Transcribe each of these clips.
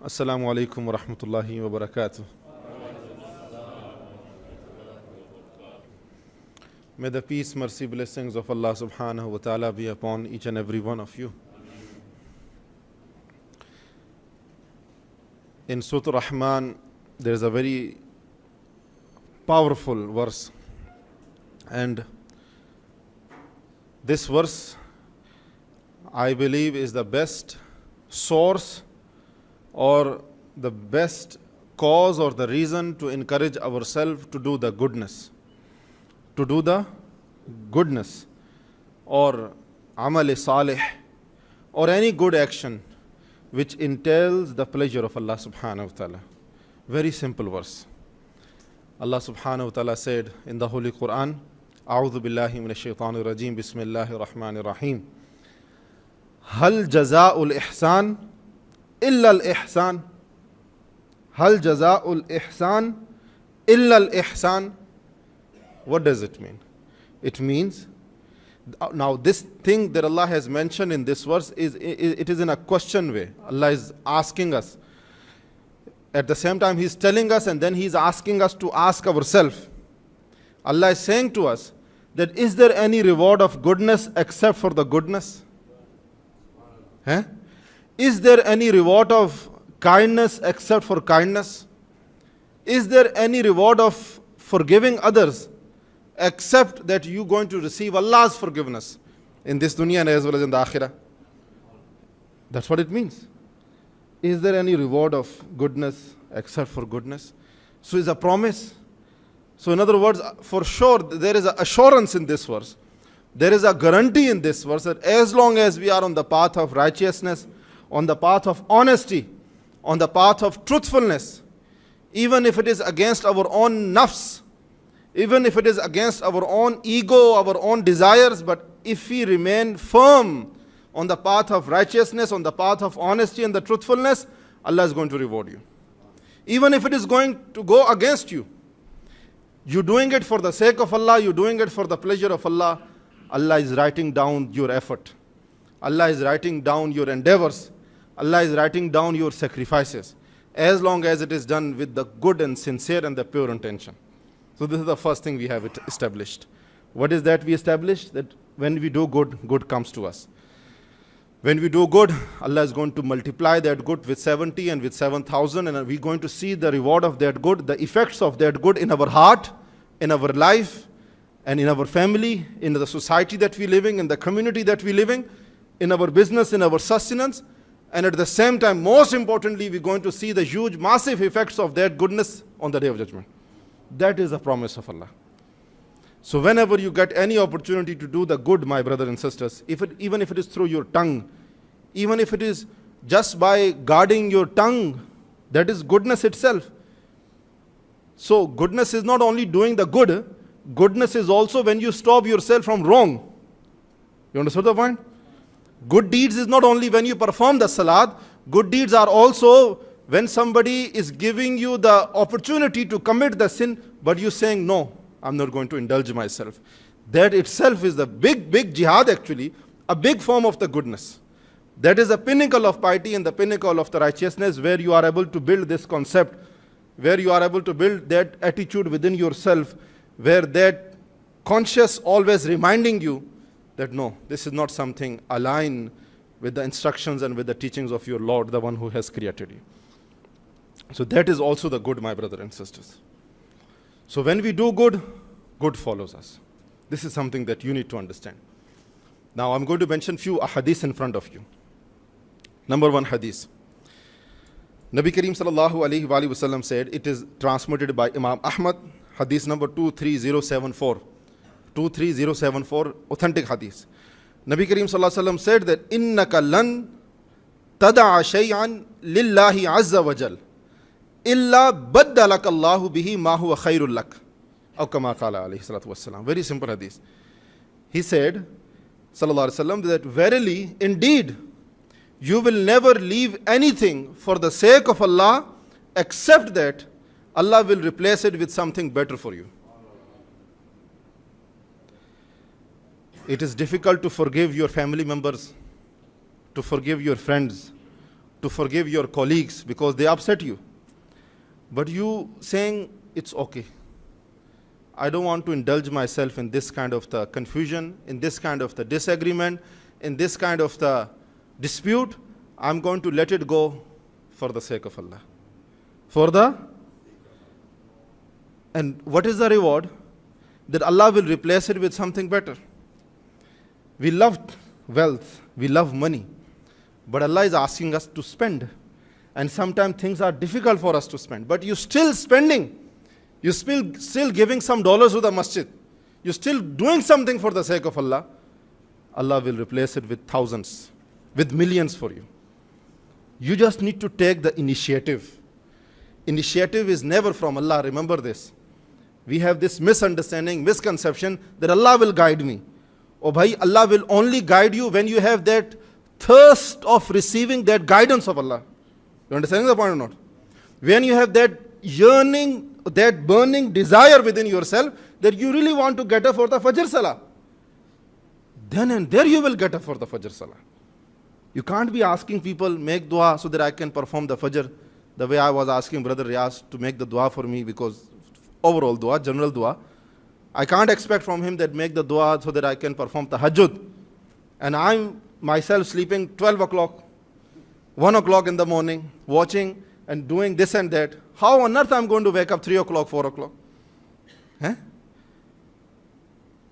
Assalamu alaikum wa rahmatullahi wa barakatuh. May the peace, mercy, blessings of Allah subhanahu wa ta'ala be upon each and every one of you. In Surah Rahman, there is a very powerful verse. And this verse, I believe, is the best source or the best cause or the reason to encourage ourselves to do the goodness. To do the goodness or amal salih or any good action which entails the pleasure of Allah subhanahu wa ta'ala. Very simple verse. Allah subhanahu wa ta'ala said in the Holy Quran, A'udhu billahi minash shaitanir rajim, Bismillahir Rahmanir Rahim. Hal jaza'ul ihsan illa al-ihsan. Hal jaza'ul ihsan illa al-ihsan. What does it mean? It means, now this thing that Allah has mentioned in this verse is in a question way. Allah is asking us. At the same time, He is telling us and then He is asking us to ask ourselves. Allah is saying to us that is there any reward of goodness except for the goodness? Is there any reward of kindness except for kindness? Is there any reward of forgiving others except that you're going to receive Allah's forgiveness in this dunya and as well as in the akhirah? That's what it means. Is there any reward of goodness except for goodness? So it's a promise. So in other words, for sure, there is an assurance in this verse. There is a guarantee in this verse that as long as we are on the path of righteousness, on the path of honesty, on the path of truthfulness, even if it is against our own nafs, even if it is against our own ego, our own desires, but if we remain firm on the path of righteousness, on the path of honesty and the truthfulness, Allah is going to reward you. Even if it is going to go against you, you're doing it for the sake of Allah, you're doing it for the pleasure of Allah, Allah is writing down your effort. Allah is writing down your endeavors. Allah is writing down your sacrifices, as long as it is done with the good and sincere and the pure intention. So this is the first thing we have established. What is that we established? That when we do good, good comes to us. When we do good, Allah is going to multiply that good with 70 and with 7,000, and we're going to see the reward of that good, the effects of that good in our heart, in our life, and in our family, in the society that we're living, in the community that we're living, in our business, in our sustenance. And at the same time, most importantly, we're going to see the huge, massive effects of that goodness on the Day of Judgment. That is a promise of Allah. So whenever you get any opportunity to do the good, my brothers and sisters, even if it is through your tongue, even if it is just by guarding your tongue, that is goodness itself. So goodness is not only doing the good, goodness is also when you stop yourself from wrong. You understood the point? Good deeds is not only when you perform the salat, good deeds are also when somebody is giving you the opportunity to commit the sin, but you're saying, no, I'm not going to indulge myself. That itself is the big jihad actually, a big form of the goodness. That is the pinnacle of piety and the pinnacle of the righteousness, where you are able to build this concept, where you are able to build that attitude within yourself, where that conscious always reminding you that no, this is not something aligned with the instructions and with the teachings of your Lord, the one who has created you. So that is also the good, my brothers and sisters. So when we do good, good follows us. This is something that you need to understand. Now I'm going to mention few hadiths in front of you. Number one hadith. Nabi Kareem sallallahu alayhi wa sallam said, it is transmitted by Imam Ahmad, hadith number 23074. 23074, authentic hadith. Nabi Kareem sallallahu alayhi wa sallam said that, innaka lan tada'a shay'an lillahi azza wa jal illa baddalaka Allahu bihi ma huwa khairul lak. Aw kama qala alayhi salatu wassalam. Very simple hadith. He said, sallallahu alayhi wa sallam, that verily, indeed, you will never leave anything for the sake of Allah except that Allah will replace it with something better for you. It is difficult to forgive your family members, to forgive your friends, to forgive your colleagues because they upset you. But you saying, it's okay. I don't want to indulge myself in this kind of the confusion, in this kind of the disagreement, in this kind of the dispute. I'm going to let it go for the sake of Allah. And what is the reward? That Allah will replace it with something better. We love wealth, we love money, but Allah is asking us to spend. And sometimes things are difficult for us to spend, but you're still spending. You're still giving some dollars to the masjid. You're still doing something for the sake of Allah. Allah will replace it with thousands, with millions for you. You just need to take the initiative. Initiative is never from Allah, remember this. We have this misunderstanding, misconception that Allah will guide me. Oh bhai, Allah will only guide you when you have that thirst of receiving that guidance of Allah. You understand the point or not? When you have that yearning, that burning desire within yourself that you really want to get up for the Fajr Salah, then and there you will get up for the Fajr Salah. You can't be asking people, make dua so that I can perform the Fajr. The way I was asking Brother Riyaz to make the dua for me, because overall dua, general dua, I can't expect from him that make the dua so that I can perform tahajjud. And I'm myself sleeping 12 o'clock, 1 o'clock in the morning, watching and doing this and that. How on earth I'm going to wake up 3 o'clock, 4 o'clock?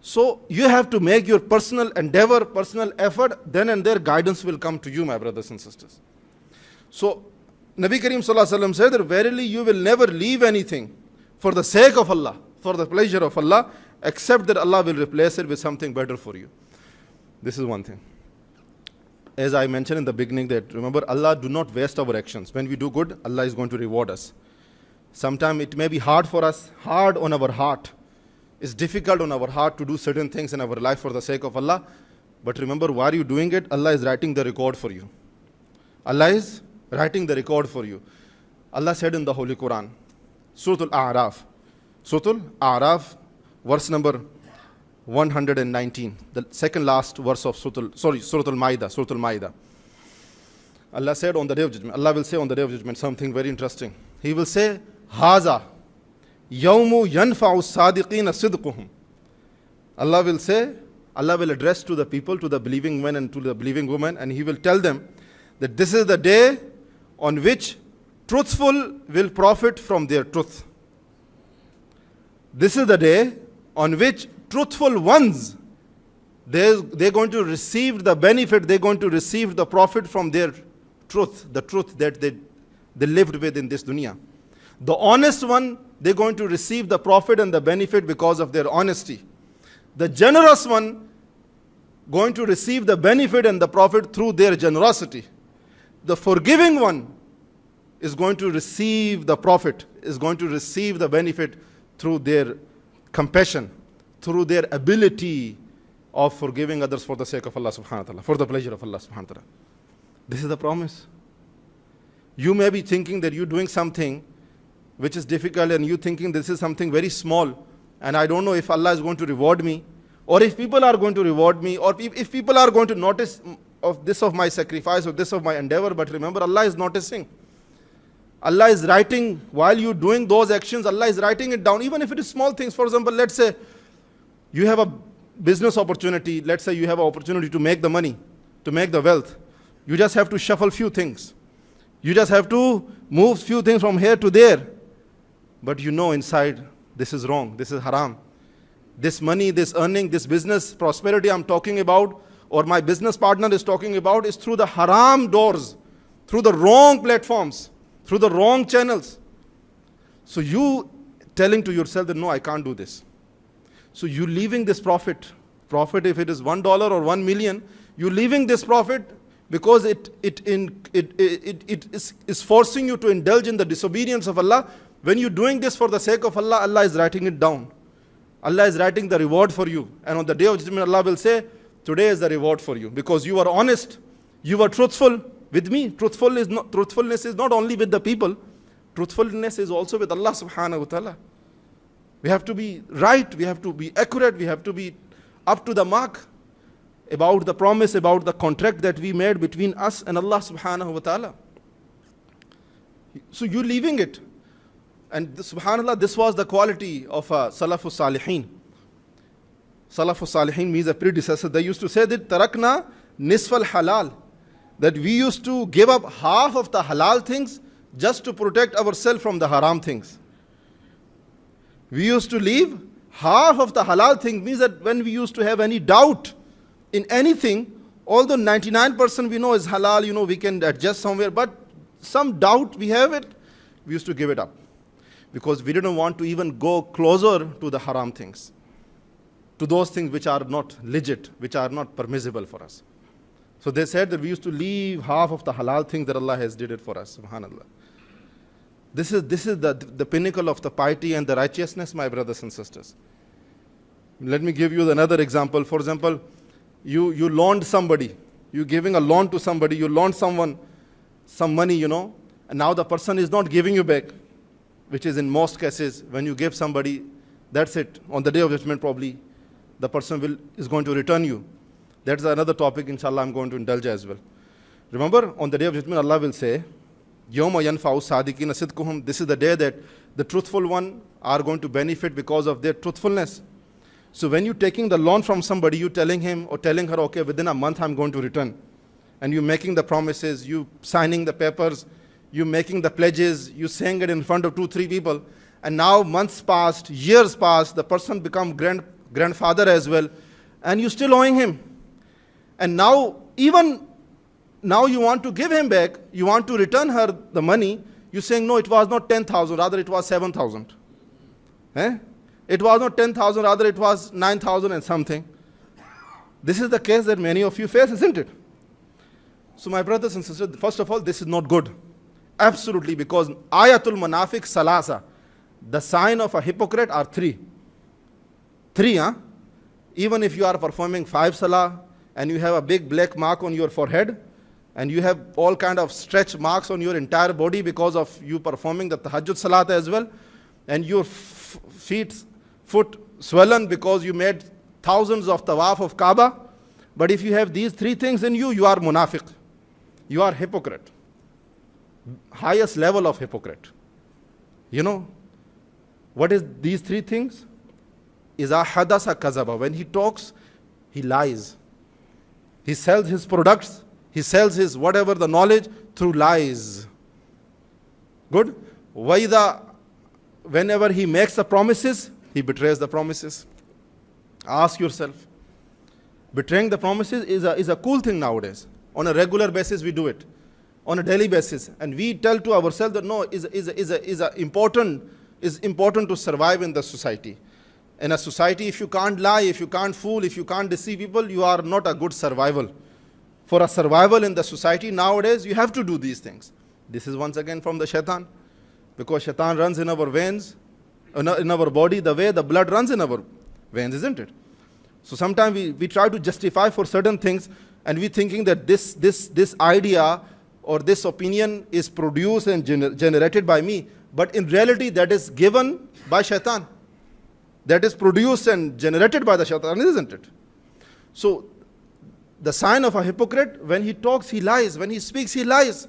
So you have to make your personal endeavor, personal effort, then and there guidance will come to you, my brothers and sisters. So Nabi Kareem Sallallahu Alaihi Wasallam said that verily you will never leave anything for the sake of Allah, for the pleasure of Allah, except that Allah will replace it with something better for you. This is one thing. As I mentioned in the beginning, that remember, Allah do not waste our actions. When we do good, Allah is going to reward us. Sometimes it may be hard for us, hard on our heart. It's difficult on our heart to do certain things in our life for the sake of Allah. But remember, why are you doing it? Allah is writing the record for you. Allah is writing the record for you. Allah said in the Holy Quran, Surah Al-A'raf, verse number 119, the second last verse of Surah Al-Ma'idah. Allah said on the day of judgment, Allah will say on the day of judgment something very interesting. He will say, Haza yawmu yanfa'u sadiqina sidquhum. Allah will say, Allah will address to the people, to the believing men and to the believing women, and He will tell them that this is the day on which truthful will profit from their truth. This is the day on which truthful ones, they're going to receive the benefit, they're going to receive the profit from their truth, the truth that they lived with in this dunya. The honest one, they're going to receive the profit and the benefit because of their honesty. The generous one, going to receive the benefit and the profit through their generosity. The forgiving one is going to receive the profit, is going to receive the benefit through their compassion, through their ability of forgiving others for the sake of Allah subhanahu wa ta'ala, for the pleasure of Allah subhanahu wa ta'ala. This is the promise. You may be thinking that you're doing something which is difficult, and you thinking this is something very small, and I don't know if Allah is going to reward me, or if people are going to reward me, or if people are going to notice of this of my sacrifice, or this of my endeavor. But remember, Allah is noticing. Allah is writing, while you're doing those actions, Allah is writing it down, even if it is small things. For example, let's say you have a business opportunity, let's say you have an opportunity to make the money, to make the wealth. You just have to shuffle few things. You just have to move few things from here to there. But you know inside, this is wrong, this is haram. This money, this earning, this business prosperity I'm talking about, or my business partner is talking about, is through the haram doors, through the wrong platforms, through the wrong channels. So you telling to yourself that no, I can't do this. So you leaving this profit if it is $1 or 1 million, you leaving this profit because it is forcing you to indulge in the disobedience of Allah. When you're doing this for the sake of Allah, Allah is writing it down. Allah is writing the reward for you. And on the day of judgment, Allah will say, today is the reward for you, because you are honest, you were truthful with me. Truthfulness is not only with the people, truthfulness is also with Allah subhanahu wa ta'ala. We have to be right, we have to be accurate, we have to be up to the mark about the promise, about the contract that we made between us and Allah subhanahu wa ta'ala. So you're leaving it. And subhanAllah, this was the quality of Salafus Salihin. Salafus Salihin means a predecessor. They used to say that tarakna nisfal halal, that we used to give up half of the halal things just to protect ourselves from the haram things. We used to leave half of the halal thing, means that when we used to have any doubt in anything, although 99% we know is halal, we can adjust somewhere, but some doubt we have it, we used to give it up. Because we didn't want to even go closer to the haram things, to those things which are not legit, which are not permissible for us. So they said that we used to leave half of the halal things that Allah has did it for us, subhanAllah. This is the pinnacle of the piety and the righteousness, my brothers and sisters. Let me give you another example. For example, you loaned somebody, you're giving a loan to somebody, you loaned someone some money, and now the person is not giving you back, which is in most cases, when you give somebody, that's it. On the day of judgment, probably, the person is going to return you. That's another topic, inshallah, I'm going to indulge as well. Remember, on the day of judgment, Allah will say, Yawma yanfa'u sadiqina sidquhum. This is the day that the truthful one are going to benefit because of their truthfulness. So when you're taking the loan from somebody, you telling him or telling her, okay, within a month I'm going to return. And you making the promises, you signing the papers, you making the pledges, you saying it in front of 2-3 people. And now months passed, years passed, the person become grandfather as well, and you still owing him. And now, even now you want to give him back, you want to return her the money, you're saying, no, it was not 10,000, rather it was 7,000. It was not 10,000, rather it was 9,000 and something. This is the case that many of you face, isn't it? So my brothers and sisters, first of all, this is not good. Absolutely, because ayatul munafiq salasa, the sign of a hypocrite are 3. 3, Even if you are performing 5 salah, and you have a big black mark on your forehead, and you have all kind of stretch marks on your entire body because of you performing the tahajjud salat as well, and your foot swollen because you made thousands of tawaf of Kaaba. But if you have these 3 things in you, you are munafiq. You are hypocrite. Highest level of hypocrite. What is these 3 things? Iza hadasa kazaba. When he talks, he lies. He sells his products, he sells his whatever the knowledge through lies. Good? Waida, whenever he makes the promises, he betrays the promises. Ask yourself. Betraying the promises is a cool thing nowadays. On a regular basis we do it. On a daily basis. And we tell to ourselves that no, is important to survive in the society. In a society, if you can't lie, if you can't fool, if you can't deceive people, you are not a good survival. For a survival in the society nowadays, you have to do these things. This is once again from the shaitan. Because shaitan runs in our veins, in our body, the way the blood runs in our veins, isn't it? So sometimes we try to justify for certain things, and we thinking that this idea or this opinion is produced and generated by me. But in reality, that is given by shaitan. That is produced and generated by the shaitan, isn't it? So, the sign of a hypocrite, when he talks, he lies. When he speaks, he lies.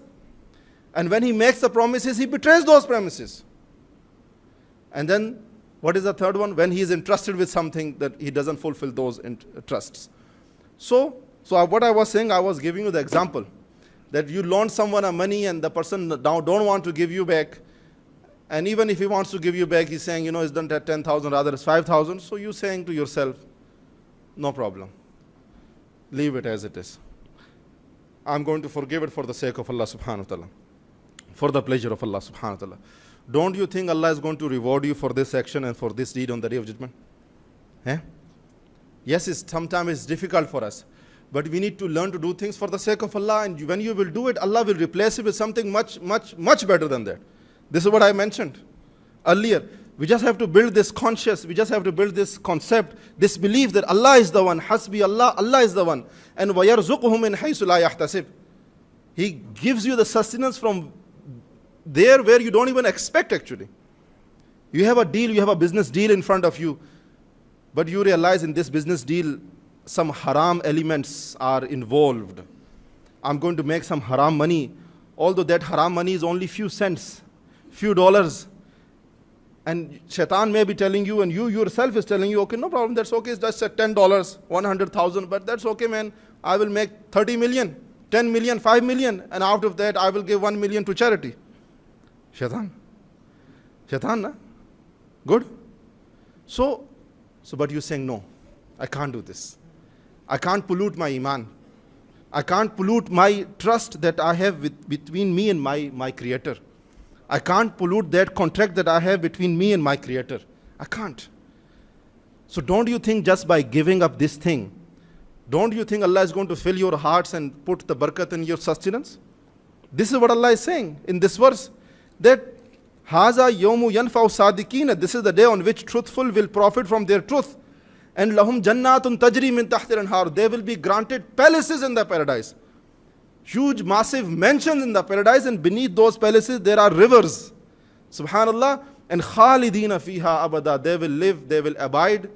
And when he makes the promises, he betrays those promises. And then, what is the third one? When he is entrusted with something, that he doesn't fulfill those trusts. So what I was saying, I was giving you the example. That you loaned someone a money and the person now don't want to give you back. And even if he wants to give you back, he's saying, it's done at 10,000, rather it's 5,000. So you're saying to yourself, no problem. Leave it as it is. I'm going to forgive it for the sake of Allah subhanahu wa ta'ala. For the pleasure of Allah subhanahu wa ta'ala. Don't you think Allah is going to reward you for this action and for this deed on the day of judgment? Yes, sometimes it's difficult for us. But we need to learn to do things for the sake of Allah. And when you will do it, Allah will replace it with something much, much, much better than that. This is what I mentioned earlier. We just have to build this conscious, we just have to build this concept, this belief that Allah is the one, hasbi Allah, Allah is the one. And وَيَرْزُقُهُ مِنْ حَيْثُ لَا يَحْتَسِبْ. He gives you the sustenance from there where you don't even expect actually. You have a deal, you have a business deal in front of you, but you realize in this business deal, some haram elements are involved. I'm going to make some haram money although that haram money is only few cents, few dollars. And shaitan may be telling you, and you yourself is telling you, okay, no problem, that's okay, it's just at $10, 100,000, but that's okay, man. I will make 30 million, 10 million, 5 million, and out of that I will give 1 million to charity. Shaitan, na? Good? So, but you're saying, no, I can't do this. I can't pollute my iman. I can't pollute my trust that I have between me and my Creator. I can't pollute that contract that I have between me and my Creator. I can't. So don't you think just by giving up this thing, don't you think Allah is going to fill your hearts and put the barakat in your sustenance? This is what Allah is saying in this verse, that Haza yawmu yanfa'u sadiqina, this is the day on which truthful will profit from their truth. And lahum jannatun tajri min tahtir anhar, they will be granted palaces in the paradise. Huge, massive mansions in the paradise, and beneath those palaces there are rivers. Subhanallah. And khalidina fiha abada, they will live, they will abide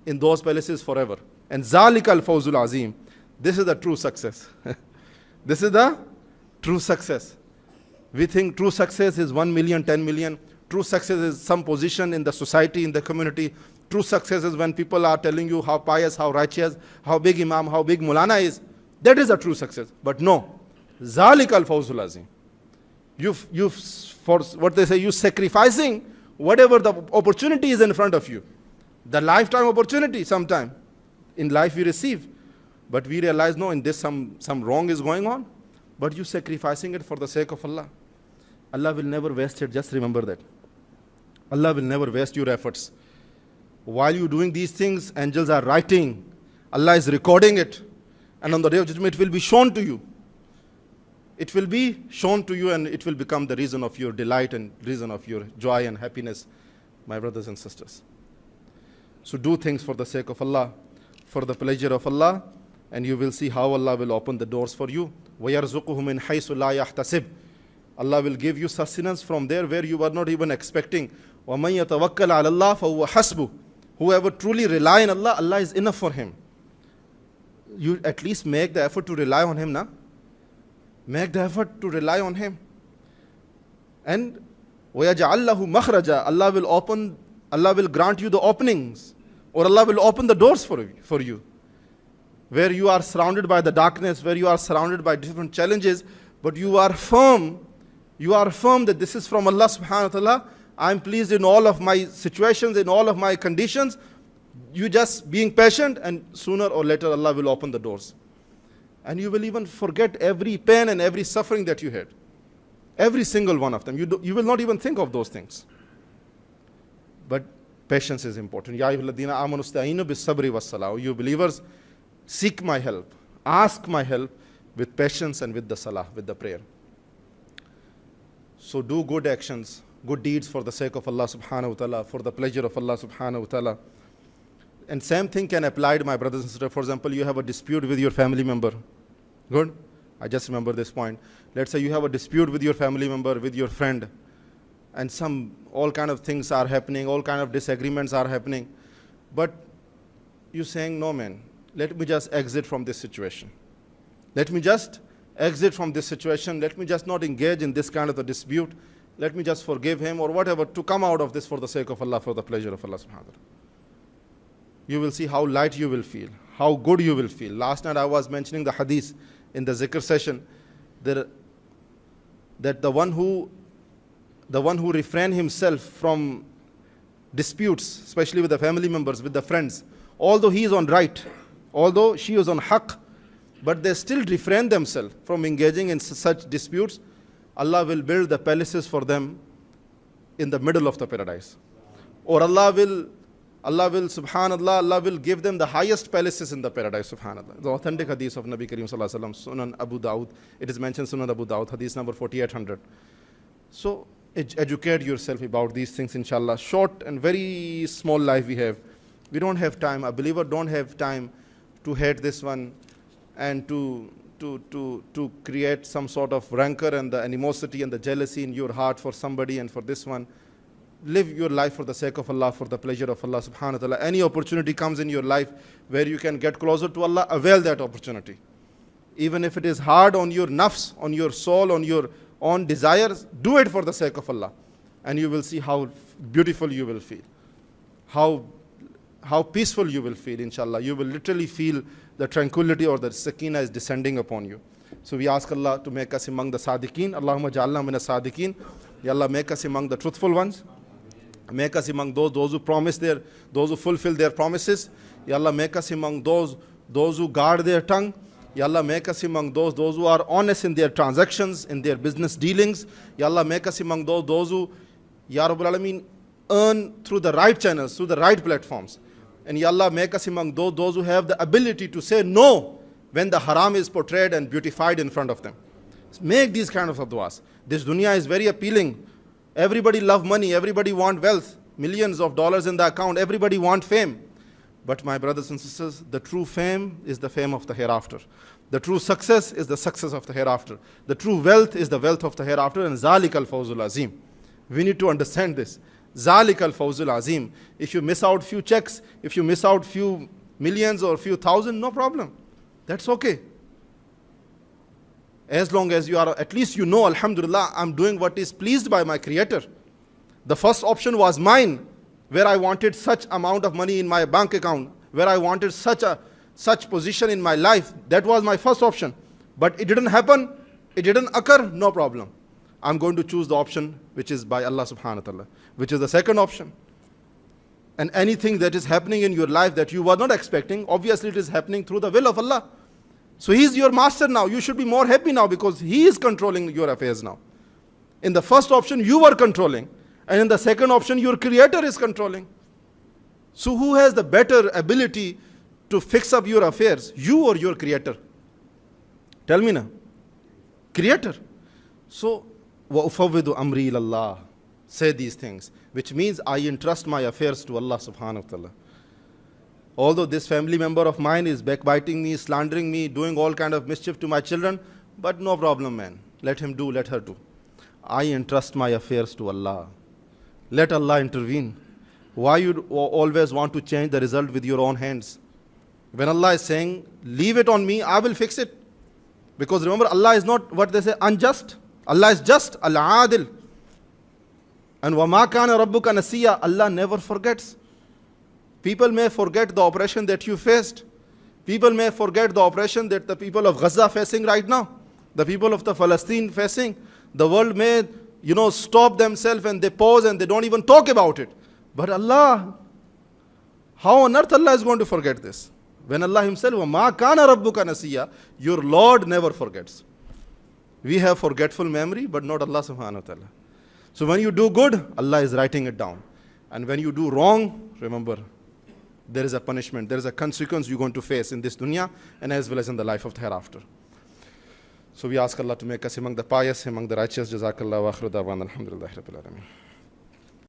in those palaces forever. And zalikal fawzul azim, this is the true success. This is the true success. We think true success is 1 million, 10 million. True success is some position in the society, in the community. True success is when people are telling you how pious, how righteous, how big Imam, how big Maulana is. That is a true success. But no, Zalik al-Fawzul Azim. For what they say, you sacrificing whatever the opportunity is in front of you. The lifetime opportunity sometime in life we receive. But we realize, no, in this some wrong is going on. But you sacrificing it for the sake of Allah. Allah will never waste it. Just remember that. Allah will never waste your efforts. While you're doing these things, angels are writing. Allah is recording it. And on the day of judgment, it will be shown to you. It will be shown to you, and it will become the reason of your delight and reason of your joy and happiness, my brothers and sisters. So do things for the sake of Allah, for the pleasure of Allah, and you will see how Allah will open the doors for you. وَيَرْزُقُهُ مِنْ حَيْثُ لَا يَحْتَسِبُ, Allah will give you sustenance from there where you were not even expecting. وَمَنْ يَتَوَكَّلْ عَلَى اللَّهِ فَهُوَ حَسْبُهُ, whoever truly rely on Allah, Allah is enough for him. You at least make the effort to rely on Him, na? Make the effort to rely on Him. And وَيَجْعَلْ لَهُ مَخْرَجًا, Allah will grant you the openings, or Allah will open the doors for you. Where you are surrounded by the darkness, where you are surrounded by different challenges, but you are firm that this is from Allah subhanahu wa ta'ala. I am pleased in all of my situations, in all of my conditions. You just being patient, and sooner or later Allah will open the doors. And you will even forget every pain and every suffering that you had. Every single one of them. You will not even think of those things. But patience is important. Ya ayyuhalladhina amanu ista'inu bis-sabri was-salah. You believers, seek my help. Ask my help with patience and with the salah, with the prayer. So do good actions, good deeds for the sake of Allah subhanahu wa ta'ala, for the pleasure of Allah subhanahu wa ta'ala. And same thing can apply to my brothers and sisters. For example, you have a dispute with your family member. Good? I just remember this point. Let's say you have a dispute with your family member, with your friend, and all kind of things are happening, all kind of disagreements are happening. But you're saying, no man, let me just exit from this situation. Let me just exit from this situation. Let me just not engage in this kind of a dispute. Let me just forgive him or whatever, to come out of this for the sake of Allah, for the pleasure of Allah subhanahu wa ta'ala. You will see how light you will feel, how good you will feel. Last night I was mentioning the hadith in the zikr session, that the one who refrain himself from disputes, especially with the family members, with the friends, although he is on right, although she is on haqq, but they still refrain themselves from engaging in such disputes, Allah will build the palaces for them in the middle of the paradise. Or Allah will, subhanallah, Allah will give them the highest palaces in the paradise, subhanallah. The authentic hadith of Nabi Kareem sallallahu alaihi wasallam, Sunan Abu Dawud, it is mentioned Sunan Abu Dawud, hadith number 4800. So educate yourself about these things, inshallah. Short and very small life we have. We don't have time, a believer don't have time to hate this one and to create some sort of rancor and the animosity and the jealousy in your heart for somebody and for this one. Live your life for the sake of Allah, for the pleasure of Allah subhanahu wa ta'ala. Any opportunity comes in your life where you can get closer to Allah, avail that opportunity. Even if it is hard on your nafs, on your soul, on your own desires, do it for the sake of Allah. And you will see how beautiful you will feel. How peaceful you will feel, inshallah. You will literally feel the tranquility or the sakina is descending upon you. So we ask Allah to make us among the sadiqeen. Allahumma ja'alna min as-sadiqeen. Ya Allah, make us among the truthful ones. Make us among those who promise those who fulfill their promises. Ya Allah, make us among those who guard their tongue. Ya Allah, make us among those who are honest in their transactions, in their business dealings. Ya Allah, make us among those who, Ya Rabbul Alameen, earn through the right channels, through the right platforms. And Ya Allah, make us among those who have the ability to say no when the haram is portrayed and beautified in front of them. Make these kind of du'as. This dunya is very appealing. Everybody love money, everybody want wealth, millions of dollars in the account, everybody want fame. But my brothers and sisters, the true fame is the fame of the hereafter. The true success is the success of the hereafter. The true wealth is the wealth of the hereafter, and zalik al-fawzul azim. We need to understand this. Zalik al-fawzul azim. If you miss out few checks, if you miss out few millions or few thousand, no problem. That's okay. As long as you are, at least you know, alhamdulillah, I'm doing what is pleased by my creator. The first option was mine, where I wanted such amount of money in my bank account, where I wanted such position in my life. That was my first option. But it didn't happen, it didn't occur, no problem. I'm going to choose the option which is by Allah subhanahu wa ta'ala, which is the second option. And anything that is happening in your life that you were not expecting, obviously it is happening through the will of Allah. So He is your master now. You should be more happy now because He is controlling your affairs now. In the first option, you were controlling. And in the second option, your creator is controlling. So who has the better ability to fix up your affairs? You or your creator? Tell me now. Creator. So, وَأُفَوِّدُ أَمْرِي إِلَى اللَّهِ. Say these things, which means I entrust my affairs to Allah subhanahu wa ta'ala. Although this family member of mine is backbiting me, slandering me, doing all kind of mischief to my children, but no problem, man. Let him do, let her do. I entrust my affairs to Allah. Let Allah intervene. Why you always want to change the result with your own hands? When Allah is saying, leave it on me, I will fix it. Because remember, Allah is not what they say, unjust. Allah is just, al-adil. And وَمَا كَانَ رَبُّكَ نَسِيًّا. Allah never forgets. People may forget the oppression that you faced. People may forget the oppression that the people of Gaza facing right now. The people of the Palestine facing. The world may, stop themselves and they pause and they don't even talk about it. But Allah, how on earth Allah is going to forget this? When Allah Himself, وَمَا كَانَ رَبُّكَ نَسِيًّا, your Lord never forgets. We have forgetful memory, but not Allah subhanahu wa ta'ala. So when you do good, Allah is writing it down. And when you do wrong, remember, there is a punishment, there is a consequence you're going to face in this dunya and as well as in the life of the hereafter. So we ask Allah to make us among the pious, among the righteous. Jazakallah wa akhru da'wana alhamdulillahi rabbil alamin.